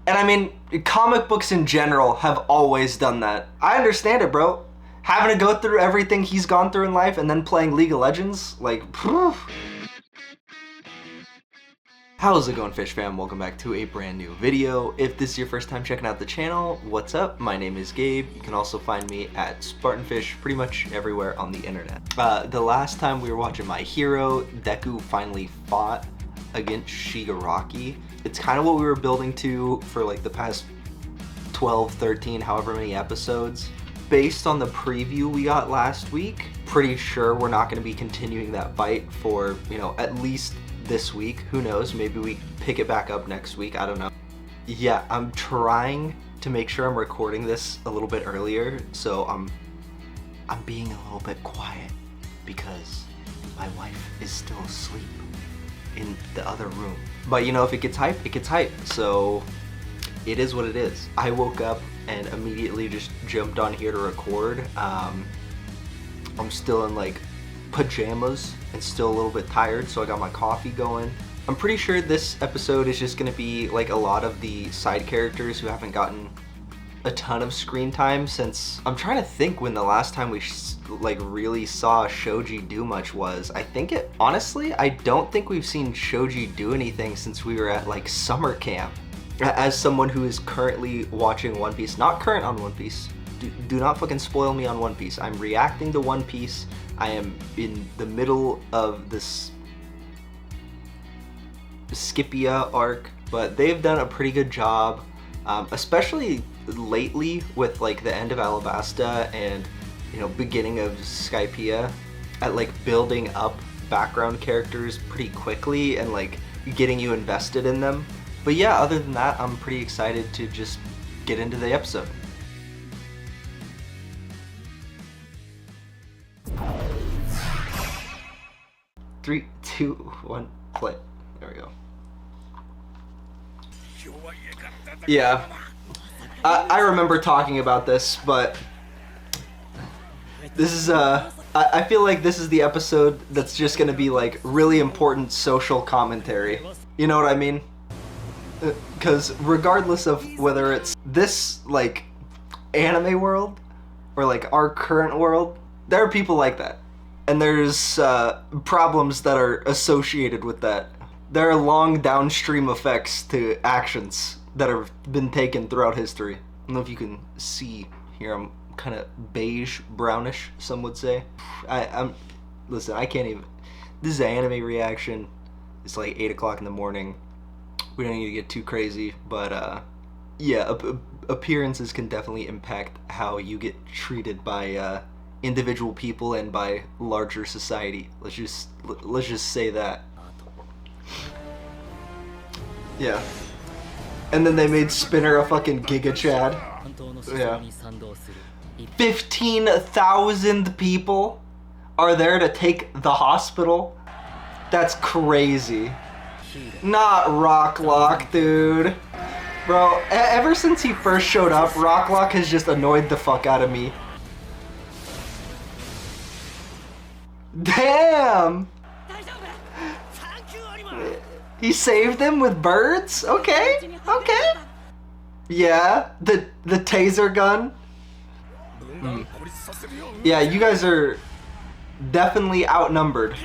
And I mean, comic books in general have always done that. I understand it, bro. Having to go through everything he's gone through in life and then playing League of Legends, like, phew. How's it going, Fish fam? Welcome back to a brand new video. If this is your first time checking out the channel, what's up? My name is Gabe. You can also find me at SpartnFish pretty much everywhere on the internet. The last time we were watching my hero, Deku finally fought against Shigaraki. It's kind of what we were building to for like the past 12, 13, however many episodes. Based on the preview we got last week, pretty sure we're not going to be continuing that fight for, at least this week. Who knows? Maybe we pick it back up next week. I don't know. Yeah, I'm trying to make sure I'm recording this a little bit earlier, so I'm being a little bit quiet because my wife is still asleep in the other room. But if it gets hype, it gets hype. So it is what it is. I woke up and immediately just jumped on here to record. I'm still in like pajamas and still a little bit tired, so I got my coffee going. I'm pretty sure this episode is just gonna be like a lot of the side characters who haven't gotten a ton of screen time, since I'm trying to think when the last time we really saw Shoji do much was. Honestly, I don't think we've seen Shoji do anything since we were at like summer camp. As someone who is currently watching One Piece, not current on One Piece, do not fucking spoil me on One Piece. I'm reacting to One Piece. I am in the middle of this Scipia arc, but they've done a pretty good job, especially lately with like the end of Alabasta and beginning of Skypiea, at like building up background characters pretty quickly and like getting you invested in them. But yeah, other than that, I'm pretty excited to just get into the episode. 3, 2, 1, play. There we go. Yeah, I remember talking about this, but this is I feel like this is the episode that's just gonna be like really important social commentary. You know what I mean? Because regardless of whether it's this like anime world or like our current world, there are people like that. And there's problems that are associated with that. There are long downstream effects to actions that have been taken throughout history. I don't know if you can see here, I'm kind of beige, brownish, some would say. Listen, I can't even, this is an anime reaction. It's like 8 o'clock in the morning. We don't need to get too crazy, but yeah, appearances can definitely impact how you get treated by individual people and by larger society. Let's just say that. Yeah. And then they made Spinner a fucking Giga Chad. Yeah. 15,000 people are there to take the hospital. That's crazy. Not Rocklock, dude. Bro, ever since he first showed up, Rocklock has just annoyed the fuck out of me. Damn! He saved them with birds? Okay, okay. Yeah, the taser gun. Yeah, you guys are definitely outnumbered.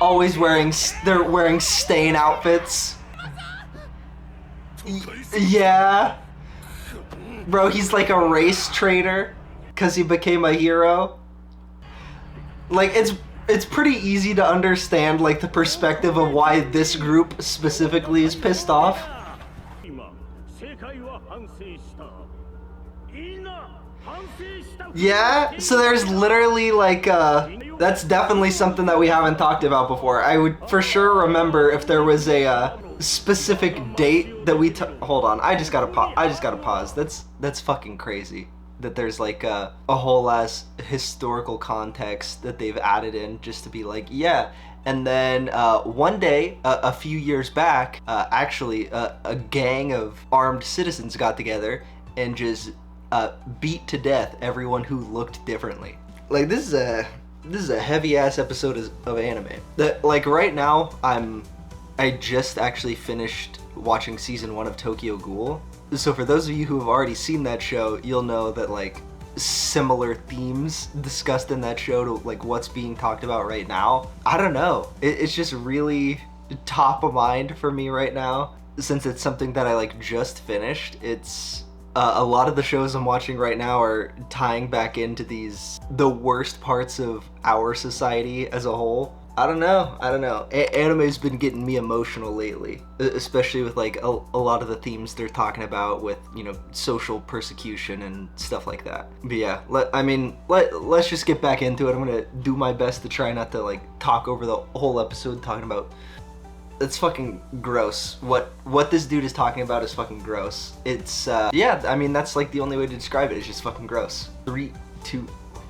Always they're wearing stain outfits. Yeah. Bro, he's like a race traitor because he became a hero. Like, it's pretty easy to understand like the perspective of why this group specifically is pissed off. Yeah, so there's literally like that's definitely something that we haven't talked about before. I would for sure remember if there was a specific date that we hold on, I just gotta pause. That's fucking crazy that there's like a whole ass historical context that they've added in just to be like, yeah. And then one day, a few years back, actually a gang of armed citizens got together and just beat to death everyone who looked differently. Like, this is a heavy ass episode of anime. That, like, right now I'm I just actually finished watching season 1 of Tokyo Ghoul. So for those of you who have already seen that show, you'll know that like similar themes discussed in that show to like what's being talked about right now. I don't know. It's just really top of mind for me right now since it's something that I like just finished. It's a lot of the shows I'm watching right now are tying back into the worst parts of our society as a whole. I don't know. Anime's been getting me emotional lately, especially with like a lot of the themes they're talking about with, you know, social persecution and stuff like that. But yeah, let's just get back into it. I'm gonna do my best to try not to like talk over the whole episode talking about. It's fucking gross. What this dude is talking about is fucking gross. It's yeah, I mean that's like the only way to describe it. It's just fucking gross. 3, 2,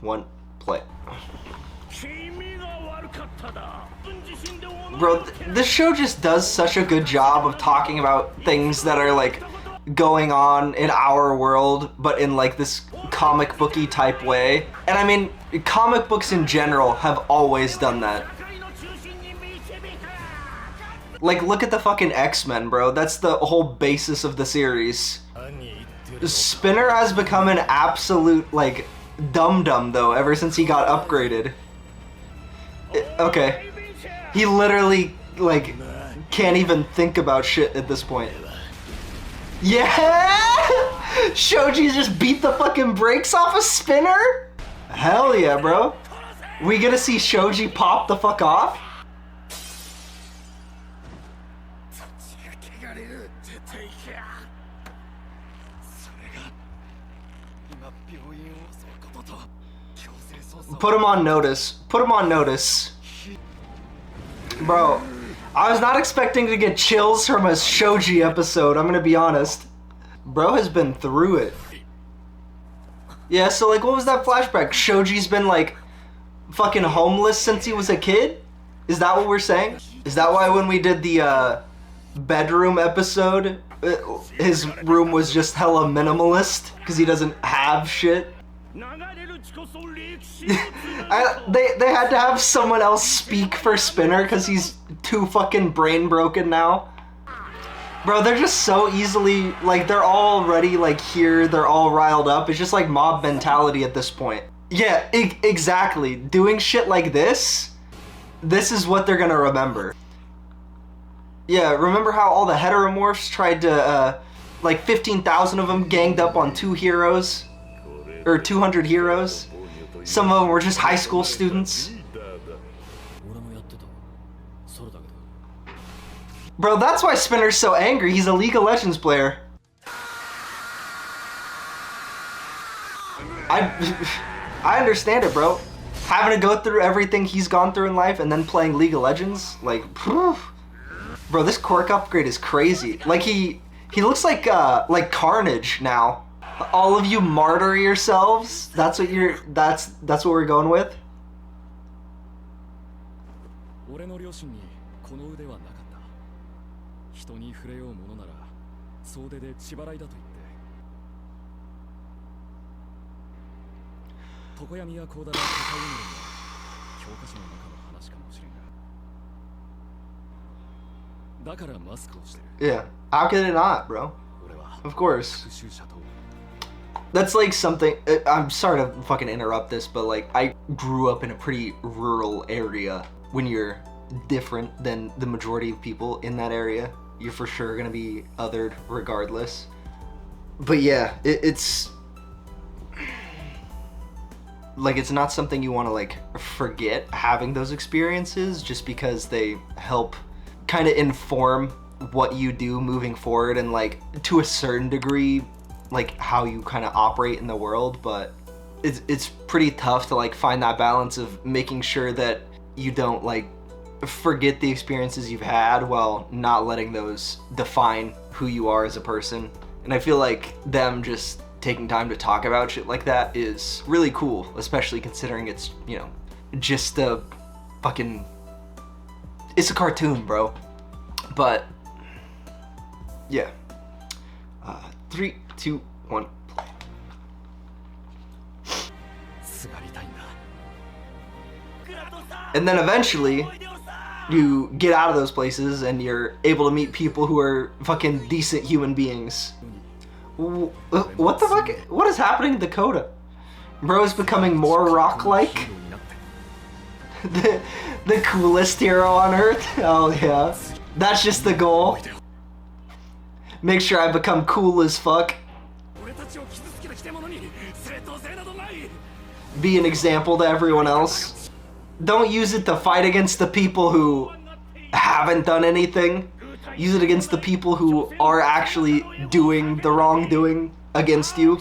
1, play. Bro, this show just does such a good job of talking about things that are like going on in our world, but in like this comic booky type way. And I mean, comic books in general have always done that. Like, look at the fucking X-Men, bro. That's the whole basis of the series. Spinner has become an absolute, like, dum-dum, though, ever since he got upgraded. Okay. He literally, like, can't even think about shit at this point. Yeah! Shoji just beat the fucking brakes off a Spinner? Hell yeah, bro. We gonna see Shoji pop the fuck off? Put him on notice. Put him on notice. Bro, I was not expecting to get chills from a Shoji episode, I'm gonna be honest. Bro has been through it. Yeah, so like what was that flashback? Shoji's been like fucking homeless since he was a kid? Is that what we're saying? Is that why when we did the bedroom episode, his room was just hella minimalist? Because he doesn't have shit? They had to have someone else speak for Spinner because he's too fucking brain broken now. Bro, they're just so easily, like, they're already, like, here, they're all riled up. It's just like mob mentality at this point. Yeah, exactly. Doing shit like this is what they're gonna remember. Yeah, remember how all the heteromorphs tried to, like 15,000 of them ganged up on 2 heroes? Or 200 heroes? Some of them were just high school students. Bro, that's why Spinner's so angry. He's a League of Legends player. I understand it, bro. Having to go through everything he's gone through in life and then playing League of Legends, like, phew. Bro, this quirk upgrade is crazy. Like he looks like Carnage now. All of you martyr yourselves. That's what we're going with. Yeah, how could it not, bro? Of course. That's like something, I'm sorry to fucking interrupt this, but like I grew up in a pretty rural area. When you're different than the majority of people in that area, you're for sure gonna be othered regardless. But yeah, it's like, it's not something you want to like forget having those experiences, just because they help kind of inform what you do moving forward and like to a certain degree like how you kind of operate in the world. But it's pretty tough to like find that balance of making sure that you don't like forget the experiences you've had while not letting those define who you are as a person. And I feel like them just taking time to talk about shit like that is really cool, especially considering it's, you know, just a fucking, it's a cartoon, bro. But yeah, 3, 2, 1, play. And then eventually, you get out of those places and you're able to meet people who are fucking decent human beings. What the fuck? What is happening to Dakota? Bro is becoming more rock-like. the coolest hero on Earth? Oh yeah. That's just the goal. Make sure I become cool as fuck. Be an example to everyone else. Don't use it to fight against the people who haven't done anything. Use it against the people who are actually doing the wrongdoing against you.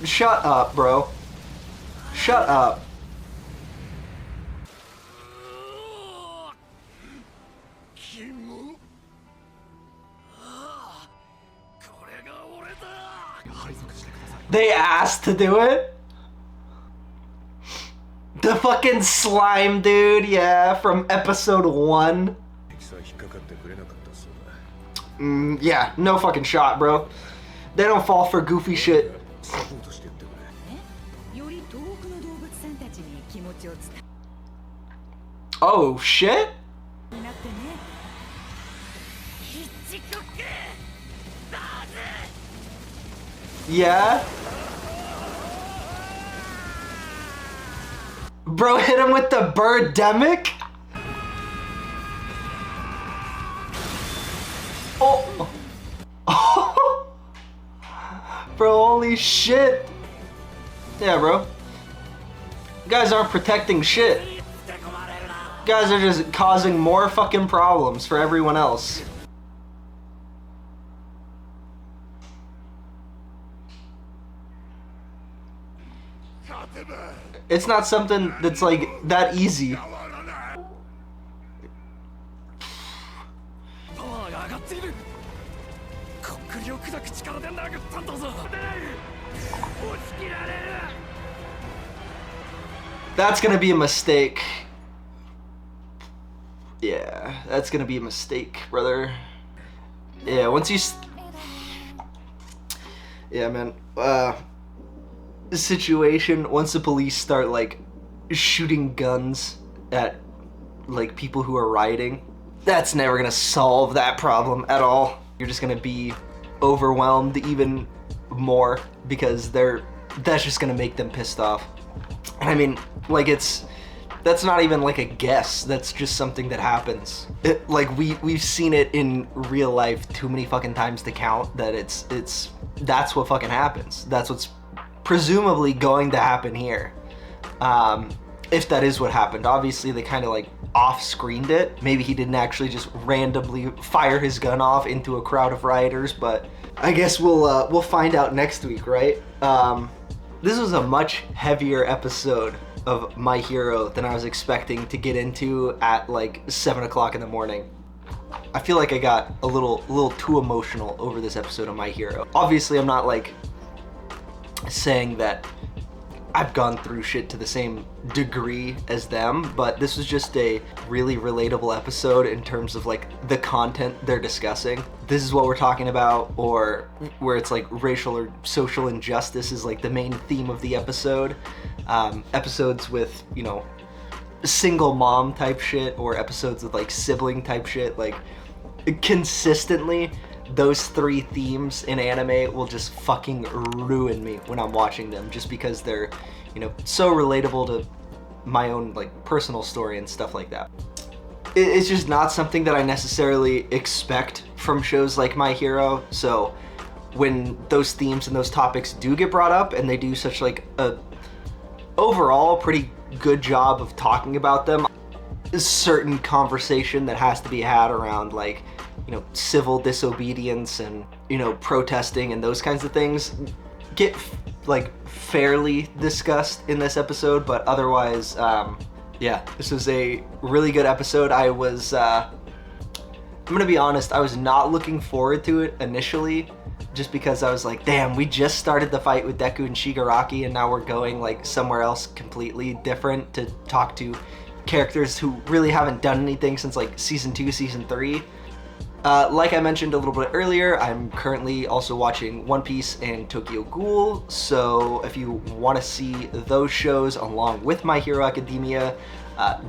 Shut up, bro. Shut up. They asked to do it? The fucking slime dude, yeah, from episode 1. Yeah, no fucking shot, bro. They don't fall for goofy shit. Oh, shit? Yeah? Bro hit him with the birdemic? Oh. Oh. Bro, holy shit. Yeah, bro. You guys aren't protecting shit. You guys are just causing more fucking problems for everyone else. It's not something that's like that easy. That's gonna be a mistake. Yeah, that's gonna be a mistake, brother. Yeah, once you... Yeah, man. Situation, once the police start, like, shooting guns at, like, people who are rioting, that's never gonna solve that problem at all. You're just gonna be overwhelmed even more because that's just gonna make them pissed off. And I mean, like, that's not even like a guess, that's just something that happens. Like, we've seen it in real life too many fucking times to count that that's what fucking happens. That's what's presumably going to happen here. If that is what happened. Obviously they kind of like off-screened it. Maybe he didn't actually just randomly fire his gun off into a crowd of rioters, but I guess we'll find out next week, right? This was a much heavier episode of My Hero than I was expecting to get into at like 7 o'clock in the morning. I feel like I got a little too emotional over this episode of My Hero. Obviously I'm not like saying that I've gone through shit to the same degree as them, but this was just a really relatable episode in terms of like the content they're discussing. This is what we're talking about, or where it's like racial or social injustice is like the main theme of the episode. Episodes with, you know, single mom type shit, or episodes with like sibling type shit, like consistently those 3 themes in anime will just fucking ruin me when I'm watching them, just because they're, you know, so relatable to my own like personal story and stuff like that. It's just not something that I necessarily expect from shows like My Hero, so when those themes and those topics do get brought up and they do such like a overall pretty good job of talking about them, a certain conversation that has to be had around like, you know, civil disobedience and, you know, protesting and those kinds of things get like fairly discussed in this episode. But otherwise, yeah, this was a really good episode. I'm gonna be honest, I was not looking forward to it initially, just because I was like, damn, we just started the fight with Deku and Shigaraki and now we're going like somewhere else completely different to talk to characters who really haven't done anything since like season 2, season 3. Like I mentioned a little bit earlier, I'm currently also watching One Piece and Tokyo Ghoul, so if you want to see those shows along with My Hero Academia,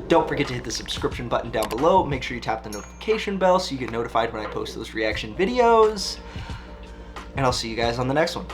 Don't forget to hit the subscription button down below. Make sure you tap the notification bell so you get notified when I post those reaction videos. And I'll see you guys on the next one.